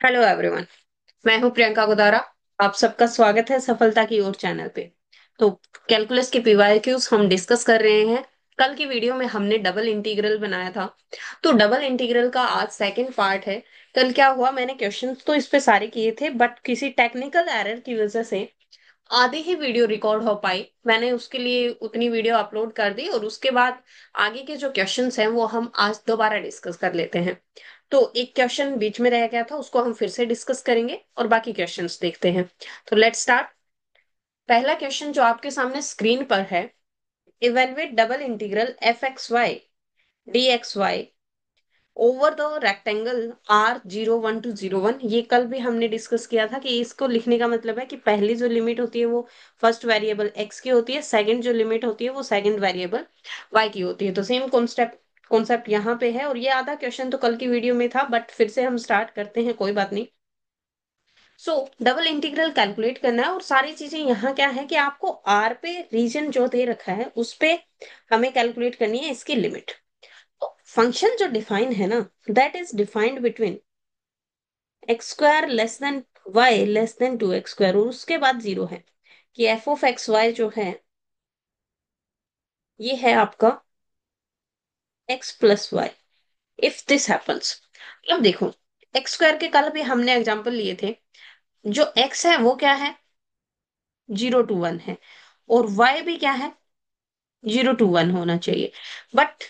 Hello everyone. मैं हूं प्रियंका गोदारा। आप सबका स्वागत है सफलता की ओर चैनल पे। तो कैलकुलस के पीवाईक्यूज हम डिस्कस कर रहे हैं। कल की वीडियो में हमने डबल इंटीग्रल बनाया था। तो डबल इंटीग्रल का आज सेकंड पार्ट है। कल क्या हुआ, मैंने क्वेश्चंस तो इस पे सारे किए थे बट किसी टेक्निकल एरर की वजह से आधी ही वीडियो रिकॉर्ड हो पाई। मैंने उसके लिए उतनी वीडियो अपलोड कर दी और उसके बाद आगे के जो क्वेश्चंस हैं वो हम आज दोबारा डिस्कस कर लेते हैं। तो एक क्वेश्चन बीच में रह गया था, उसको हम फिर से डिस्कस करेंगे और बाकी क्वेश्चंस देखते हैं। तो लेट्स स्टार्ट। पहला क्वेश्चन जो आपके सामने स्क्रीन पर है, evaluate double integral F X Y D X Y over the rectangle R01 to 01। ये कल भी हमने डिस्कस किया था कि इसको लिखने का मतलब है कि पहली जो लिमिट होती है वो फर्स्ट वेरिएबल x की होती है, सेकंड जो लिमिट होती है वो सेकंड वेरिएबल y की होती है। तो सेम कॉन्सेप्ट कॉन्सेप्ट यहाँ पे है और ये आधा क्वेश्चन तो कल की वीडियो में था बट फिर से हम स्टार्ट करते हैं, कोई बात नहीं। सो डबल इंटीग्रल कैलकुलेट करना है और सारी चीजें यहाँ क्या है कि आपको r पे रीजन जो दे रखा है उस पे हमें कैलकुलेट करनी है इसकी लिमिट। फंक्शन जो डिफाइन है ना, that is defined between X square less than Y less than 2x square और उसके बाद जीरो है कि एफ ऑफ एक्स वाई जो है ये है आपका X plus Y. If this happens, अब देखो, एक्स स्क्वायर के कल भी हमने एग्जांपल लिए थे। जो एक्स है वो क्या है, 0 to 1 है और वाई भी क्या है, 0 to 1 होना चाहिए। बट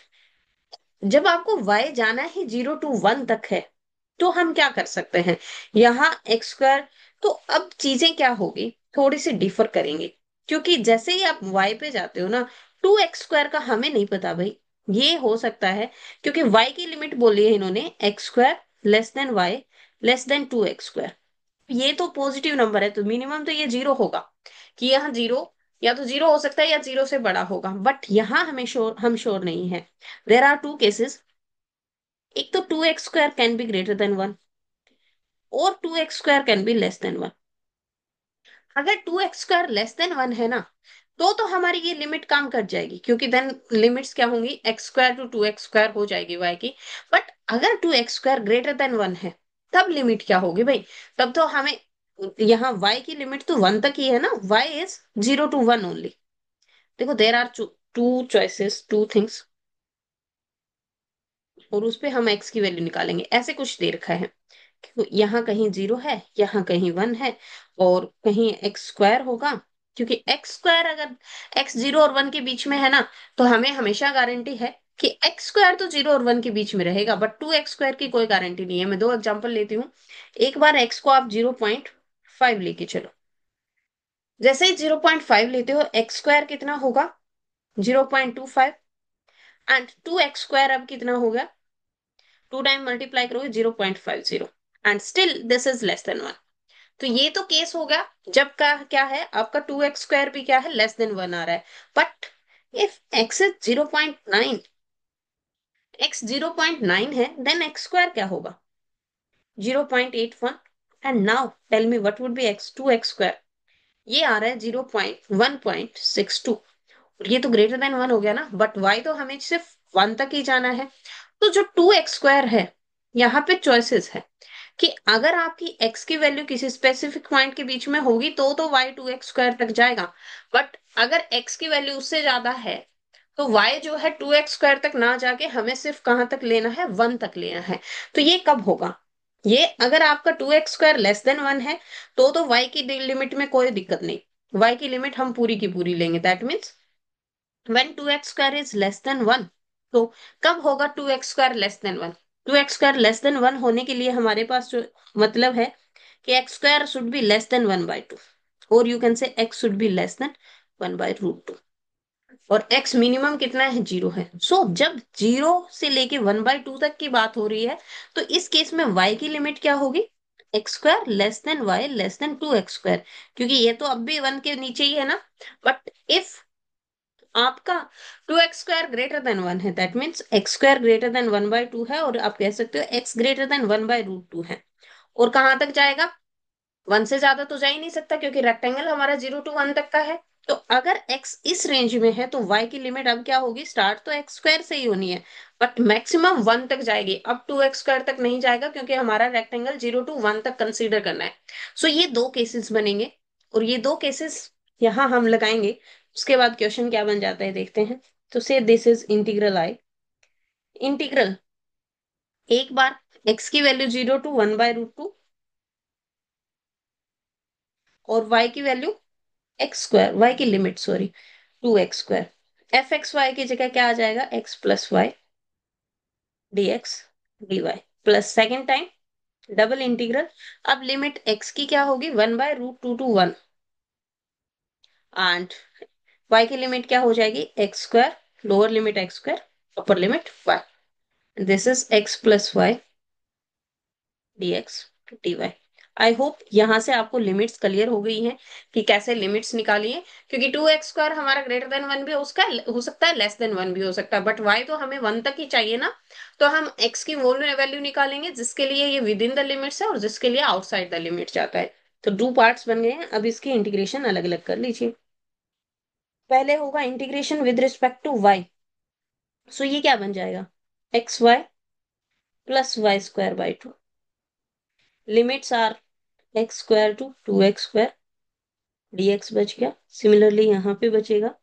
जब आपको y जाना ही 0 to 1 तक है तो हम क्या कर सकते हैं, यहाँ एक्स स्क्वायर। तो अब चीजें क्या होगी, थोड़ी सी डिफर करेंगे क्योंकि जैसे ही आप y पे जाते हो ना, 2x स्क्वायर का हमें नहीं पता भाई। ये हो सकता है क्योंकि y की लिमिट बोली है इन्होंने X square less than Y less than 2x square. ये तो पॉजिटिव नंबर है तो मिनिमम तो ये जीरो होगा कि यहाँ जीरो या तो जीरो हो सकता है या जीरो से बड़ा होगा, बट यहाँ हम श्योर नहीं है। देर आर टू केसेस, एक तो 2x square can be greater then 1 और 2x square can be less then 1। अगर 2x स्क्वायर लेस देन 1 है ना, तो हमारी ये लिमिट काम कर जाएगी क्योंकि देन लिमिट्स क्या होंगी, x square to 2x square हो जाएगी y की। बट अगर 2x स्क्वायर ग्रेटर देन 1 है तब लिमिट क्या होगी भाई, तब तो हमें यहाँ y की लिमिट तो 1 तक ही है ना, y इज 0 to 1 ओनली। देखो there are two choices, two things और उस पे हम x की वैल्यू निकालेंगे, ऐसे कुछ दे रखा है। यहाँ कहीं जीरो है, यहाँ कहीं 1 है और कहीं एक्स स्क्वायर होगा। क्योंकि एक्स स्क्वायर अगर एक्स 0 और 1 के बीच में है ना, तो हमें हमेशा गारंटी है कि एक्स स्क्वायर तो 0 और 1 के बीच में रहेगा, बट 2x स्क्वायर की कोई गारंटी नहीं है। मैं दो एग्जांपल लेती हूँ। एक बार एक्स को आप 0.5 लेके चलो, जैसे ही 0.5 लेते हो एक्स स्क्वायर कितना होगा, 0.25। एंड 2x स्क्वायर अब कितना होगा, 2 टाइम मल्टीप्लाई करोगे 0.50 and still this is less then 1। तो ये तो केस हो गया जब का क्या है आपका 2x स्क्वायर भी क्या है, लेस देन 1 आ रहा है। But if x is 0.9, x 0.9 है, देन एक्स स्क्वायर क्या होगा, 0.81। And now tell me what would be x, 2x square ये आ रहा है 0.1.62। ये तो ग्रेटर देन 1 हो गया ना, बट y तो हमें सिर्फ 1 तक ही जाना है। तो जो 2x स्क्वायर है, यहाँ पे चॉइसेस है कि अगर आपकी x की वैल्यू किसी स्पेसिफिक पॉइंट के बीच में होगी तो y 2x स्क्वायर तक जाएगा। बट अगर x की वैल्यू उससे ज्यादा है तो y जो है 2x स्क्वायर तक ना जाके हमें सिर्फ कहाँ तक लेना है, 1 तक लेना है। तो ये कब होगा, ये अगर आपका 2x स्क्वायर लेस देन 1 है तो y की लिमिट में कोई दिक्कत नहीं, y की लिमिट हम पूरी की पूरी लेंगे। That means when 2x square is less then 1, तो कब होगा 2x square less then 1। 2x square less then 1 होने के लिए हमारे पास जो मतलब है कि x square should be less then 1/2 और you can say x should be less then 1/√2। और एक्स मिनिमम कितना है, जीरो है। जब जीरो से लेके 1/2 तक की बात हो रही है तो इस केस में y की लिमिट क्या होगी, X square less than Y less than 2x square, क्योंकि ये तो अब भी 1 के नीचे ही है ना। बट इफ आपका 2x स्क्वायर ग्रेटर देन 1 है, that means x square greater than 1/2 है और आप कह सकते हो एक्स ग्रेटर देन 1/√2 है। और कहां तक जाएगा, 1 से ज्यादा तो जा ही नहीं सकता क्योंकि रेक्टेंगल हमारा 0 to 1 तक का है। तो अगर x इस रेंज में है तो y की लिमिट अब क्या होगी, स्टार्ट तो एक्स स्क्वायर से ही होनी है, बट मैक्सिमम वन तक जाएगी, अब टू एक्स स्क्वायर तक नहीं जाएगा, क्योंकि हमारा रेक्टेंगल 0 to 1 तक कंसीडर करना है। सो ये दो केसेस बनेंगे, और ये दो केसेस यहाँ हम लगाएंगे। उसके बाद क्वेश्चन क्या बन जाता है देखते हैं। तो so this is integral I, integral एक बार x की वैल्यू 0 to 1/√2 और y की वैल्यू एक्स स्क्वायर, वाई की limit sorry 2x²। F X Y की जगह क्या आ जाएगा, x+y dx dy, plus second time double integral. अब लिमिट x की क्या होगी, 1/√2 to 1, एंड y की लिमिट क्या हो जाएगी, x², lower limit x², upper limit y, this is x+y dx dy। I hope यहां से आपको लिमिट्स क्लियर हो गई हैं कि कैसे लिमिट्स निकालिए, क्योंकि 2x² हमारा ग्रेटर देन वन भी उसका हो सकता है, लेस देन वन भी हो सकता है, बट y तो हमें वन तक ही चाहिए ना। तो हम x की वो वैल्यू निकालेंगे जिसके लिए ये विद इन द लिमिट्स है और जिसके लिए आउटसाइड द लिमिट जाता है। तो टू पार्ट्स बन गए हैं, अब इसकी इंटीग्रेशन अलग अलग कर लीजिए। पहले होगा integration with respect to y। So ये क्या बन जाएगा, xy+y² by 2, limits are x² to 2x² dx बच गया। सिमिलरली यहाँ पे बचेगा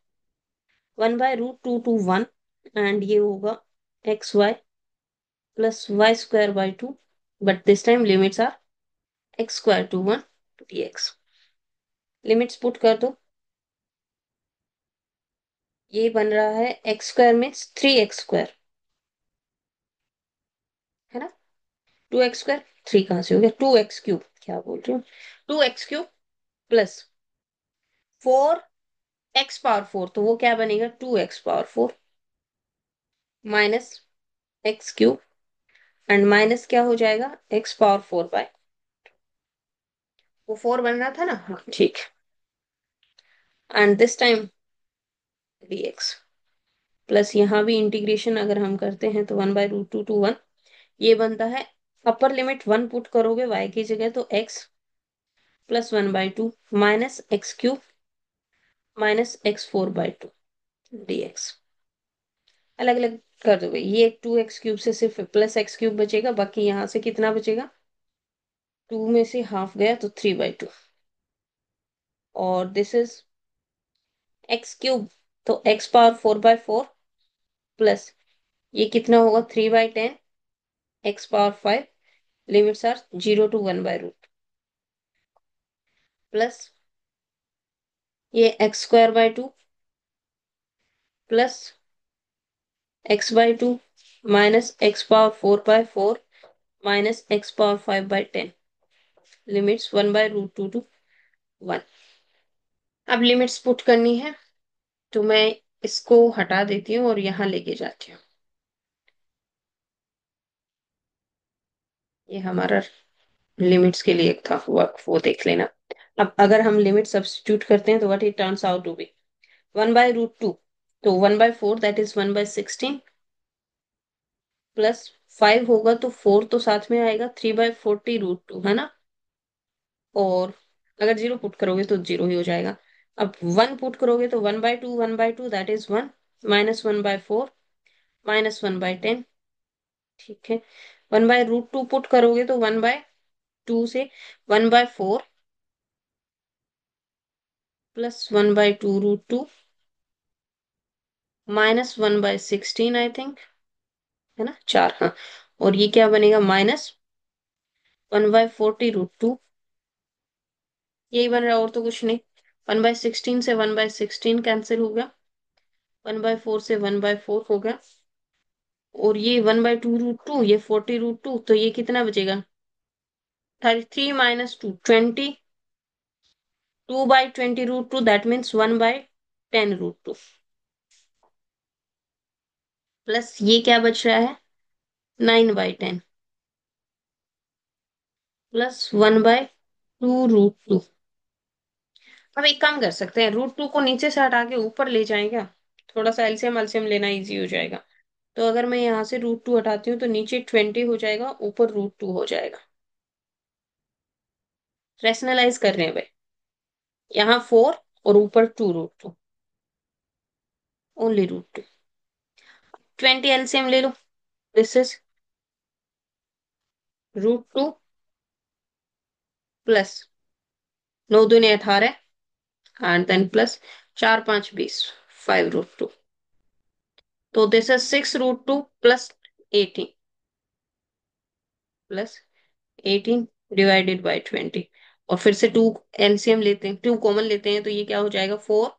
1/√2 to 1, एंड ये होगा xy+y² by 2, but this time limits are x² to 1 dx। Limits put कर दो, ये बन रहा है x² में 3x², है ना। 2x², 3 कहाँ से हो गया, 2x³ क्या बोल रही हूँ, 2x³ प्लस 4x⁴, तो वो क्या बनेगा, 2x⁴ minus x³ and minus क्या हो जाएगा, x⁴ वो 4 बन रहा था ना, हाँ ठीक। And this time dx, plus यहाँ भी इंटीग्रेशन अगर हम करते हैं तो 1/√2 to 1, ये बनता है, अपर लिमिट 1 पुट करोगे y की जगह तो x+1/2 minus x³ minus x⁴/2 dx। अलग अलग कर दोगे, ये 2x³ से सिर्फ +x³ बचेगा, बाकी यहाँ से कितना बचेगा, 2 में से हाफ गया तो 3/2, और दिस इज x³ तो x⁴/4 प्लस ये कितना होगा, 3/10 x⁵, limits are 0 to 1/√, plus ये x²/2 plus x/2 minus x⁴/4 minus x⁵/10, limits 1/√2 to 1। अब लिमिट्स पुट करनी है, तो मैं इसको हटा देती हूँ और यहाँ लेके जाती हूँ। ये हमारा लिमिट्स के लिए था वर्क, वो देख लेना। अब अगर हम लिमिट सब्स्टिट्यूट करते हैं तो what it turns out to be, 1/√2, तो 1/4 दैट इज 1/16, प्लस 5 होगा तो 4 तो साथ में आएगा, 3/40√2, है ना। और अगर जीरो पुट करोगे तो जीरो ही हो जाएगा। अब 1 पुट करोगे तो 1/2 दैट इज 1, माइनस 1/4 माइनस 1/10, ठीक है। 1/√2 पुट करोगे तो 1/2 से 1/4 प्लस 1/2√2 माइनस 1/16 आई थिंक, है ना, 4, हाँ। और ये क्या बनेगा, माइनस 1/40√2, यही बन रहा और तो कुछ नहीं। 1/16 से 1/16 कैंसिल हो गया, 1/4 से 1/4 हो गया, और ये 1/2√2, ये 40√2, तो ये कितना बचेगा, 33 माइनस 2 20, 2/20√2 दैट मीन्स 1/10√2, प्लस ये क्या बच रहा है, 9/10 प्लस 1/2√2। अब एक काम कर सकते हैं, √2 को नीचे से हटा के ऊपर ले जाएं क्या, थोड़ा सा एलसीएम एलसीएम लेना इजी हो जाएगा। तो अगर मैं यहाँ से √2 हटाती हूँ तो नीचे 20 हो जाएगा, ऊपर √2 हो जाएगा। रैशनलाइज कर रहे हैं भाई, यहाँ 4 और ऊपर 2√2, ओनली √2। 20 एलसीएम ले लो। दिस इज √2 प्लस 9 दूनी 18 एंड देन प्लस 4 5 20, 5√2। तो this is 6√2 plus 18, plus 18 divided by 20। और फिर से टू एलसीएम लेते हैं, टू कॉमन लेते हैं, तो ये क्या हो जाएगा, 4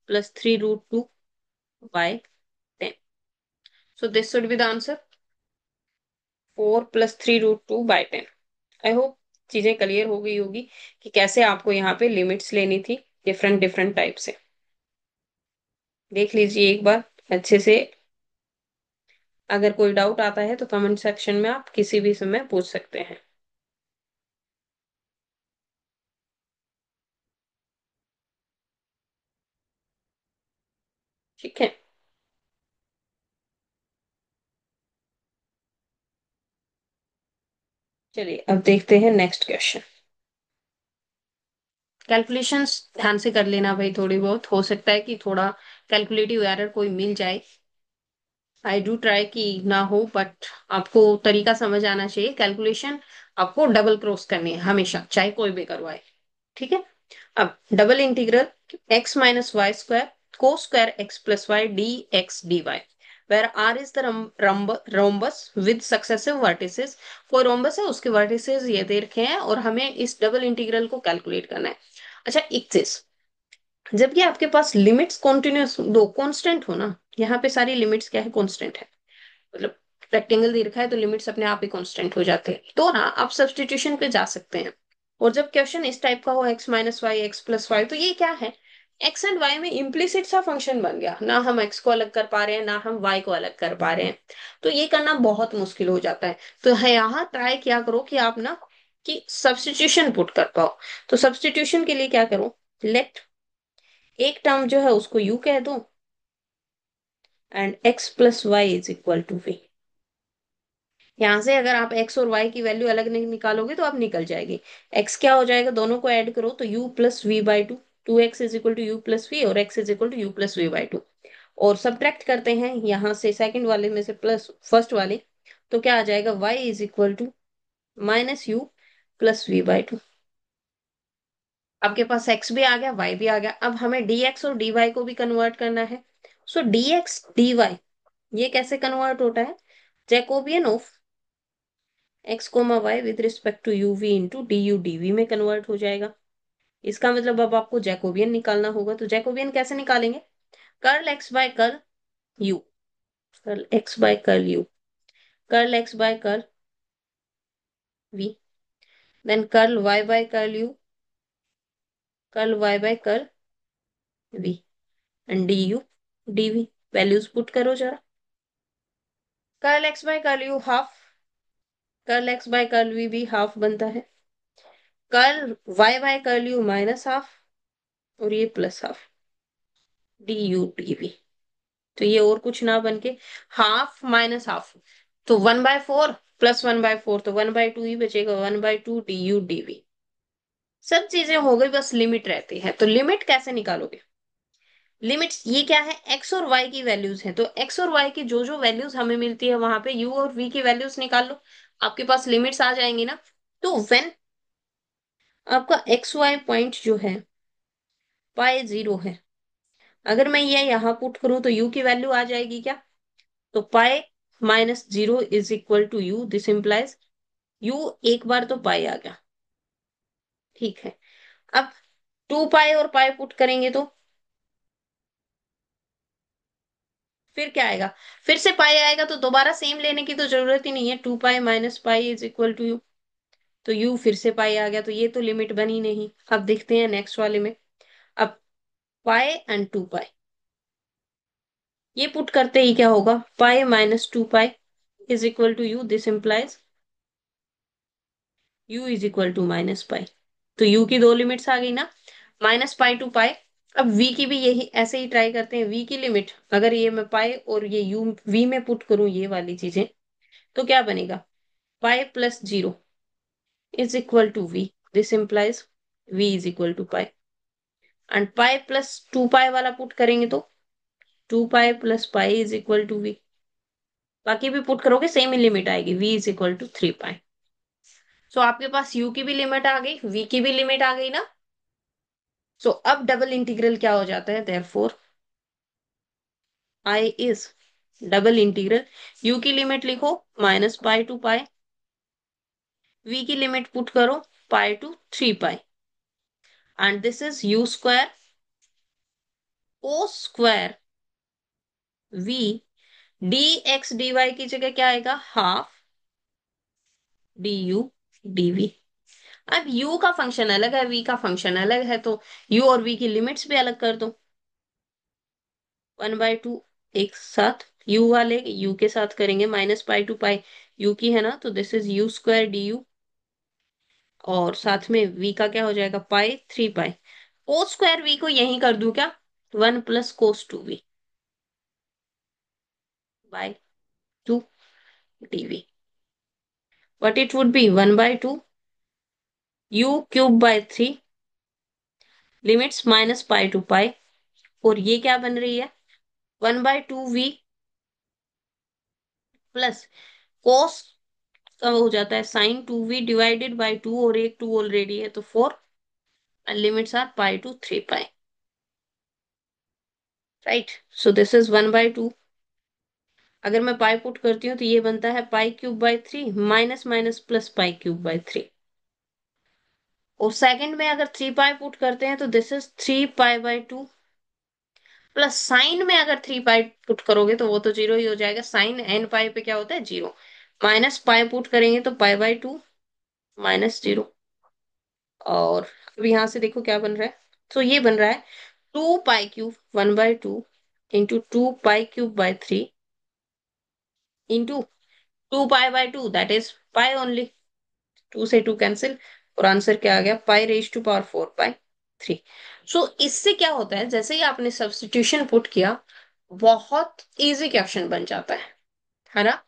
+ 3√2 by 10। So this should be the answer, 4 + 3√2 by 10। I hope चीजें क्लियर हो गई होगी कि कैसे आपको यहाँ पे लिमिट्स लेनी थी डिफरेंट डिफरेंट टाइप से। देख लीजिए एक बार अच्छे से। अगर कोई डाउट आता है तो कमेंट सेक्शन में आप किसी भी समय पूछ सकते हैं। ठीक है, चलिए अब देखते हैं नेक्स्ट क्वेश्चन। कैलकुलेशंस ध्यान से कर लेना भाई, थोड़ी बहुत हो सकता है कि थोड़ा कैलकुलेटिव एरर कोई मिल जाए। आई डू ट्राई कि ना हो, बट आपको तरीका समझ आना चाहिए। कैलकुलेशन आपको डबल क्रॉस करनी है हमेशा, चाहे कोई भी करवाए। ठीक है। अब double integral x - y² cos² x + y dx dy, where r is the rhombus with successive vertices। कोई रोम्बस है, उसके वर्टिसेस ये दे रखे हैं और हमें इस डबल इंटीग्रल को कैलकुलेट करना है। अच्छा, एक चीज, जबकि आपके पास लिमिट्स कॉन्टिन्यूस दो कांस्टेंट हो ना, यहाँ पे सारी लिमिट्स क्या है, कांस्टेंट है। मतलब रेक्टेंगल दे रखा है तो लिमिट्स अपने आप ही कांस्टेंट हो जाते हैं, तो ना आप सब्सटीट्यूशन पे जा सकते हैं। और जब क्वेश्चन इस टाइप का हो, x - y x + y, तो ये क्या है, एक्स एंड वाई में इम्प्लिसिट सा फंक्शन बन गया ना, हम एक्स को अलग कर पा रहे हैं ना हम वाई को अलग कर पा रहे हैं। तो ये करना बहुत मुश्किल हो जाता है। तो है यहाँ ट्राई किया करो कि आप ना कि सब्सटीट्यूशन पुट कर पाओ। तो सब्सटीट्यूशन के लिए क्या करो, लेट एक टर्म जो है उसको u कह दो एंड x + y = v। यहां से अगर आप x और y की वैल्यू अलग नहीं निकालोगे तो आप निकल जाएगी। x क्या हो जाएगा, दोनों को ऐड करो तो u + v/2, 2x = u + v और x = u + v/2। और सब्ट्रैक्ट करते हैं यहां से सेकंड वाले में से प्लस फर्स्ट वाले, तो क्या आ जाएगा, y = -u + v/2। आपके पास x भी आ गया, y भी आ गया। अब हमें dx और dy को भी कन्वर्ट करना है। सो dx dy ये कैसे कन्वर्ट होता है, Jacobian of x, y with respect to u v into D U D V में कन्वर्ट हो जाएगा। इसका मतलब अब आपको जैकोबियन निकालना होगा। तो जैकोबियन कैसे निकालेंगे, curl x by curl u, curl x by curl u, curl x by curl v, then curl y by curl u, curl y by curl v and D U D V. Values put करो जरा। Curl x by curl u half, curl x by curl v भी half बनता है, curl y by curl u -half और ये +half, D U D वी। तो ये और कुछ ना बन के हाफ माइनस हाफ, तो 1/4 + 1/4, तो 1/2 ही बचेगा, 1/2 डी यू डी वी। सब चीजें हो गई, बस लिमिट रहती है। तो लिमिट कैसे निकालोगे, लिमिट्स ये क्या है, एक्स और वाई की वैल्यूज है, तो एक्स और वाई की जो जो वैल्यूज हमें मिलती है वहां पे यू और वी की वैल्यूज निकाल लो, आपके पास लिमिट्स आ जाएंगी ना। तो व्हेन आपका एक्स वाई पॉइंट जो है पाई 0 है, अगर मैं ये यहाँ पुट करूं तो यू की वैल्यू आ जाएगी क्या, तो पाई -0 = यू, दिस इंप्लाइज यू एक बार तो पाई आ गया। ठीक है। अब 2 पाई और पाई पुट करेंगे तो फिर क्या आएगा, फिर से पाई आएगा, तो दोबारा सेम लेने की तो जरूरत ही नहीं है। 2 पाई - पाई = यू, तो यू फिर से पाई आ गया, तो ये तो लिमिट बनी नहीं। अब देखते हैं नेक्स्ट वाले में। अब पाई एंड 2 पाई ये पुट करते ही क्या होगा, पाई -2 पाई = यू, दिस इंप्लाइज u = -पाई। तो u की दो लिमिट्स आ गई ना, -पाई टू पाई। अब v की भी यही ऐसे ही ट्राई करते हैं। v की लिमिट अगर ये मैं पाई और ये u v में पुट करूं ये वाली चीजें, तो क्या बनेगा, pi +0 = v, this implies v = pi. And pi plus 2 pi वाला पुट करेंगे तो 2 pi plus pi is equal to V. बाकी भी पुट करोगे सेम ही लिमिट आएगी, v is equal to 3 pi. So आपके पास u की भी लिमिट आ गई, v की भी लिमिट आ गई ना। सो अब डबल इंटीग्रल क्या हो जाता है, therefore I is double integral, u की लिमिट लिखो -पाई टू पाई, v की लिमिट पुट करो pi to 3 pi, and this is u square cos square v, D x D Y की जगह क्या आएगा, half D U D we. अब u का फंक्शन अलग है, v का फंक्शन अलग है, तो u और v की लिमिट्स भी अलग कर दो। 1/2 एक साथ u वाले u के साथ करेंगे, -पाई टू पाई u की है ना, तो this is u square D you, और साथ में v का क्या हो जाएगा, पाई 3 पाई। कोस स्क्वायर v को यही कर दूं क्या, 1 + cos 2v by 2 dv, but it would be 1/2 u³ by 3, limits -pi to pi, और ये क्या बन रही है, 1/2v प्लस कोस का हो जाता है sin 2v डिवाइडेड बाय 2, और एक 2 ऑलरेडी है तो 4, and limits are pi to 3 pi. Right, so this is 1/2। अगर मैं पाई पुट करती हूँ तो ये बनता है pi by 3 minus minus plus pi by 3, और सेकंड में अगर 3 पाई पुट करते हैं तो this is 3 pi by 2, plus sign में अगर 3 पाई पुट करोगे तो वो तो जीरो ही हो जाएगा, साइन एन पाई पे क्या होता है, जीरो। माइनस पाई पुट करेंगे तो पाई बाय 2 -0, और अब यहाँ से देखो क्या बन रहा है, तो ये बन रहा है 2 pi 1/2 into 2 pi by 3 into 2 pi by 2, that is pi only, 2 से 2 कैंसिल, और आंसर क्या आ गया, पाई⁴ सो इससे क्या होता है, जैसे ही आपने सब्स्टिट्यूशन पुट किया, बहुत इजी क्वेश्चन बन जाता है ना।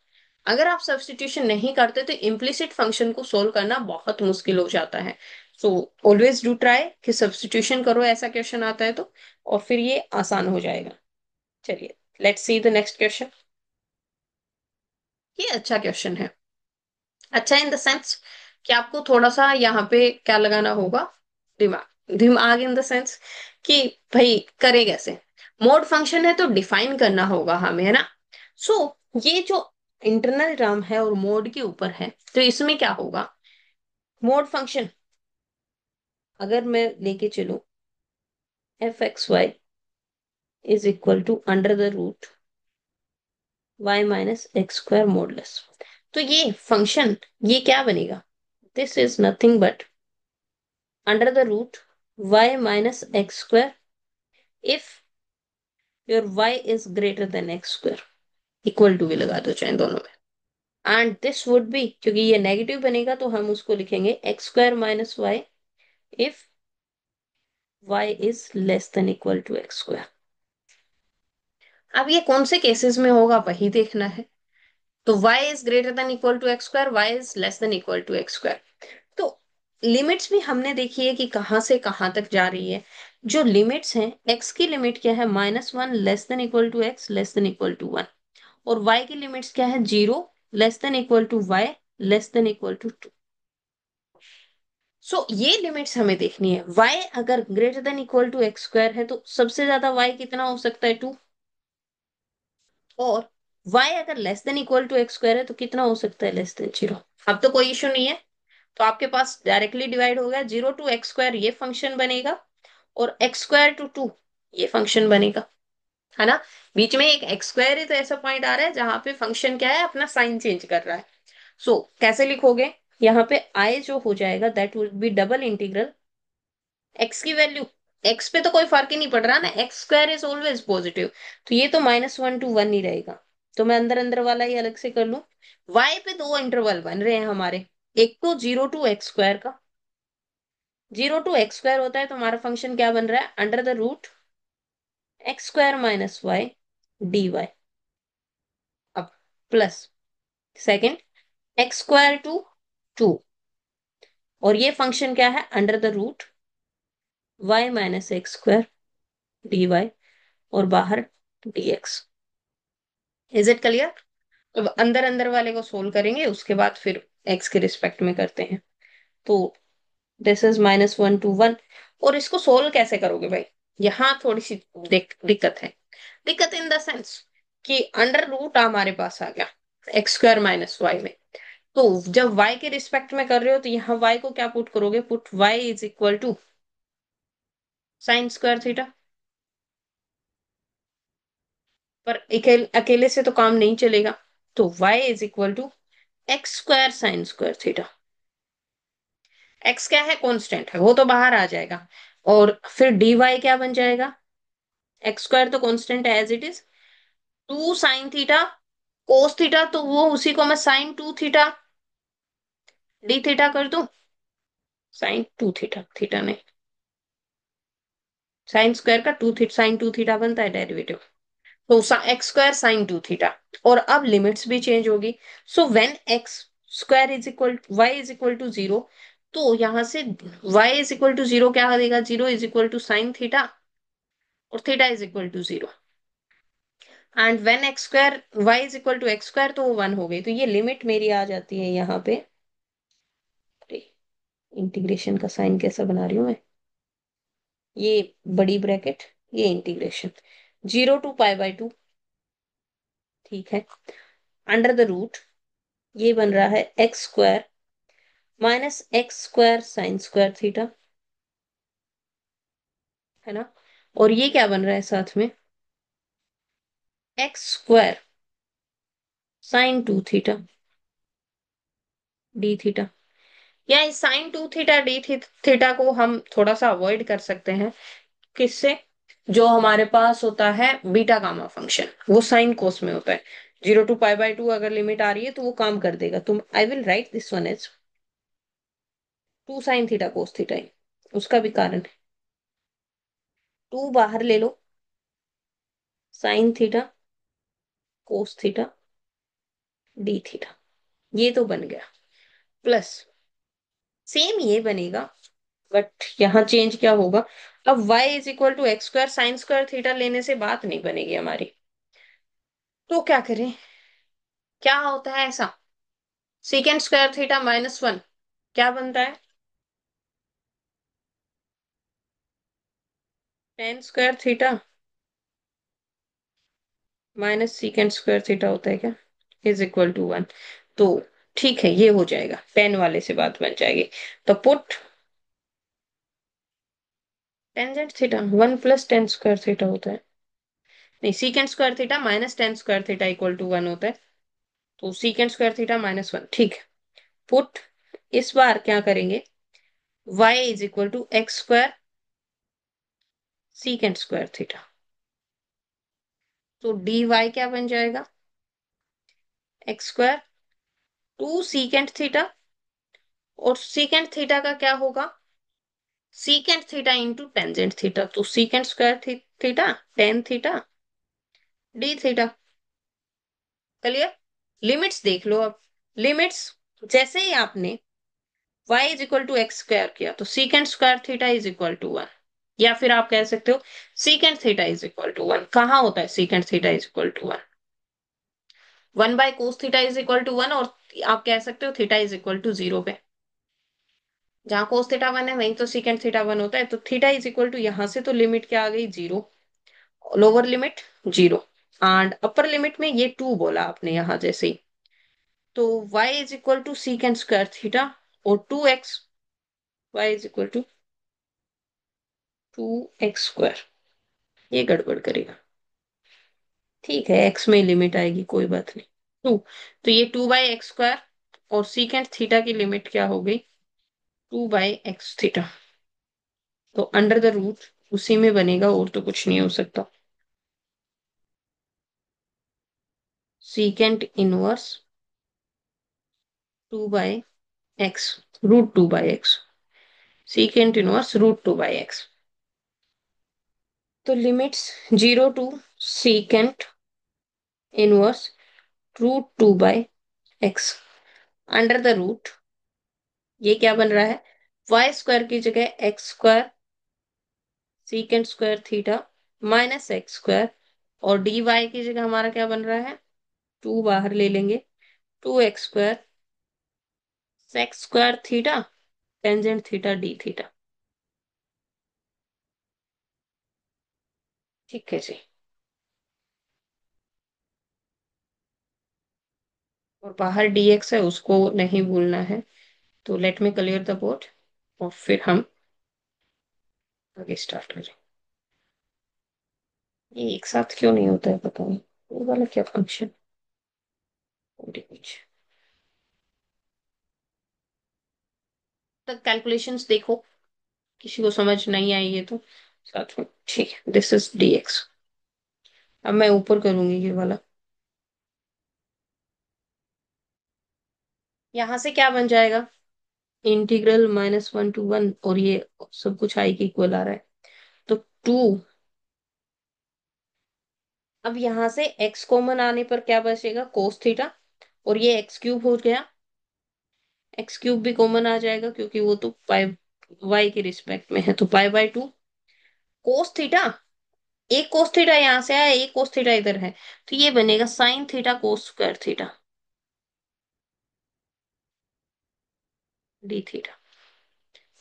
अगर आप सब्स्टिट्यूशन नहीं करते तो इम्प्लिसिट फंक्शन को सोल्व करना बहुत मुश्किल हो जाता है। सो ऑलवेज डू ट्राई कि सब्स्टिट्यूशन करो, ऐसा क्वेश्चन आता है तो, और फिर ये आसान हो जाएगा। चलिए, let's see the next question. ये अच्छा क्वेश्चन है, अच्छा इन द सेंस कि आपको थोड़ा सा यहाँ पे क्या लगाना होगा, दिमाग। दिमाग इन द सेंस कि भाई करे कैसे, मोड फंक्शन है तो डिफाइन करना होगा हमें, है ना। सो ये जो इंटरनल टर्म है और मोड के ऊपर है, तो इसमें क्या होगा, मोड फंक्शन अगर मैं लेके चलूं f(x, y) is equal to √y - x² modulus, तो ये फंक्शन ये क्या बनेगा, this is nothing but √y - x² if your y is greater than x², equal to भी लगा दो चाहे दोनों में, एंड दिस वुड बी, क्योंकि ये नेगेटिव बनेगा तो हम उसको लिखेंगे x² - y if y is less than equal to x²। अब ये कौन से केसेस में होगा वही देखना है, तो y is greater than equal to x², y is less than equal to x²। तो लिमिट्स भी हमने देखी है कि कहाँ से कहाँ तक जा रही है। जो लिमिट्स हैं, x की लिमिट क्या है, -1 less than equal to x less than equal to 1, और y की लिमिट्स क्या है, 0 less than equal to y less than equal to 2। So ये लिमिट्स हमें देखनी है। y अगर greater than equal to x² है तो सबसे ज्यादा y कितना हो सकता है, 2, और y अगर less than equal to x² है तो कितना हो सकता है, लेस देन 0। अब तो कोई इशू नहीं है, तो आपके पास डायरेक्टली डिवाइड हो गया, 0 to x² ये फंक्शन बनेगा, और x²to 2 ये फंक्शन बनेगा, है ना। बीच में एक x² ही तो ऐसा पॉइंट आ रहा है जहां पे फंक्शन क्या है, अपना साइन चेंज कर रहा है। कैसे लिखोगे, यहाँ पे i जो हो जाएगा that would be double integral x की वैल्यू, x पे तो कोई फर्क ही नहीं पड़ रहा ना, x² इज ऑलवेज पॉजिटिव, तो ये तो -1 to 1 ही रहेगा, तो मैं अंदर अंदर वाला ही अलग से कर लूं। y पे दो इंटरवल बन रहे हैं हमारे, एक तो 0 to x² का, 0 to x² होता है तो हमारा फंक्शन क्या बन रहा है, √x² - y dy, अब प्लस सेकंड x² to 2, और ये फंक्शन क्या है, under the root Y minus x square D Y, और बाहर D X. Is it clear? अब अंदर अंदर वाले को सोल्व करेंगे, उसके बाद फिर एक्स के रिस्पेक्ट में करते हैं। तो दिस इज -1 to 1। और इसको सोल्व कैसे करोगे भाई? यहाँ थोड़ी सी दिक्कत है। दिक्कत इन द सेंस कि अंडर रूट हमारे पास आ गया एक्स स्क्वायर माइनस वाई में। तो जब y के रिस्पेक्ट में कर रहे हो तो यहाँ y को क्या पुट करोगे? Put y is equal to sine square theta. पर अकेले से तो काम नहीं चलेगा, तो y is equal to x square sine square theta. x क्या है? कांस्टेंट है, वो तो बाहर आ जाएगा। और फिर dy क्या बन जाएगा? एक्स स्क्वायर तो कांस्टेंट है as it is, 2 sin theta cos theta, तो वो उसी को मैं sin 2 थीटा डी थीटा कर दूं। sin 2 थीटा, थीटा नहीं, साइन स्क्वायर का sin 2 थीटा बनता है डेरिवेटिव। तो एक्स स्क्वायर sin 2 थीटा। और अब लिमिट्स भी चेंज होगी। So when X square is equal Y is equal to 0, तो यहां से y इज इक्वल टू 0 क्या देगा? 0 is equal to sine theta, और theta is equal to 0। And when X square Y is equal to x square, तो वो 1 हो गई। तो ये लिमिट मेरी आ जाती है यहाँ पे। इंटीग्रेशन का साइन कैसा बना रही हूँ मैं? ये बड़ी ब्रैकेट, ये इंटीग्रेशन 0 to π/2। ठीक है। अंडर द रूट ये बन रहा है x square minus x square sine square theta, है ना? और ये क्या बन रहा है साथ में? X square sin 2 theta D theta. या इस sin 2 थीटा डी थीटा को हम थोड़ा सा अवॉइड कर सकते हैं। किससे? जो हमारे पास होता है बीटा गामा फंक्शन, वो साइन कोस में होता है। 0 to π/2 अगर लिमिट आ रही है तो वो काम कर देगा। तुम I will write this one as 2 sin theta cos theta. उसका भी कारण है। 2 बाहर ले लो, sine theta cos theta D theta, ये तो बन गया। प्लस सेम ये बनेगा, बट यहाँ चेंज क्या होगा? अब y is equal to x square sine square theta लेने से बात नहीं बनेगी हमारी। तो क्या करें? क्या होता है ऐसा? सेकेंड स्क्वायर थीटा -1 क्या बनता है? Tan square theta minus secant square theta होता है क्या? Is equal to 1। तो ठीक है, ये हो जाएगा, टेन वाले से बात बन जाएगी। तो put tangent theta 1 + tan square theta होता है। नहीं, secant square theta minus tan square theta equal to 1 होता है। तो सीकेंड स्क्वायर थीटा -1, ठीक है। पुट, इस बार क्या करेंगे? y is equal to x square secant square theta. तो डी वाई क्या बन जाएगा? एक्स स्क्वायर 2 सीकेंड थीटा, और सीकेंड थीटा का क्या होगा? Secant theta into tangent theta, तो secant square theta tan theta D theta. Clear? Limits देख लो अब। लिमिट्स जैसे ही आपने y is equal to x square किया, तो secant square theta is equal to 1। या फिर आप कह सकते हो secant theta is equal to 1। कहाँ होता है secant theta is equal to 1? 1/cos theta is equal to 1, और आप कह सकते हो थीटा इज इक्वल टू 0 पे। जहां कोस थीटा 1 है वहीं तो सीकेंड थीटा 1 होता है। तो थीटा इज इक्वल टू, यहां से तो लिमिट क्या आ गई? 0। Lower limit 0, and upper limit में ये 2 बोला आपने यहां जैसे ही। तो y is equal to secant square theta और 2x, y is equal to 2x square. ये गड़बड़ करेगा। ठीक है, x में लिमिट आएगी, कोई बात नहीं। 2, तो ये 2/x स्क्वायर, और सीकेंड थीटा की लिमिट क्या हो गई? 2/x theta. तो अंडर द रूट उसी में बनेगा, और तो कुछ नहीं हो सकता। Secant inverse 2/x, √2/x, secant inverse √2/x। तो limits 0 to secant inverse √2/x under the root, ये क्या बन रहा है? y स्क्वायर की जगह x square secant square theta minus x square, और डी वाई की जगह हमारा क्या बन रहा है, टू बाहर ले लेंगे, two x square sec square theta tangent theta D theta. ठीक है जी। और बाहर dx है, उसको नहीं भूलना है। तो let me clear the board, और फिर हम आगे स्टार्ट करें। ये एक साथ क्यों नहीं होता है पता नहीं, ये वाला क्या फंक्शन, कुछ तक कैलकुलेशंस देखो, किसी को समझ नहीं आई है तो साथ में, ठीक है, दिस इज dx। अब मैं ऊपर करूंगी ये वाला। यहां से क्या बन जाएगा, इंटीग्रल -1 to 1, और ये सब कुछ आई के इक्वल आ रहा है, तो टू। अब यहां से x कॉमन आने पर क्या बचेगा, कोस थीटा, और ये एक्स क्यूब हो गया, एक्स क्यूब भी कॉमन आ जाएगा क्योंकि वो तो पाई वाई के रिस्पेक्ट में है, तो pi by two cos theta. एक कोस थीटा यहां से आया, एक कोस थीटा इधर है, तो ये बनेगा sign theta cos square theta D theta.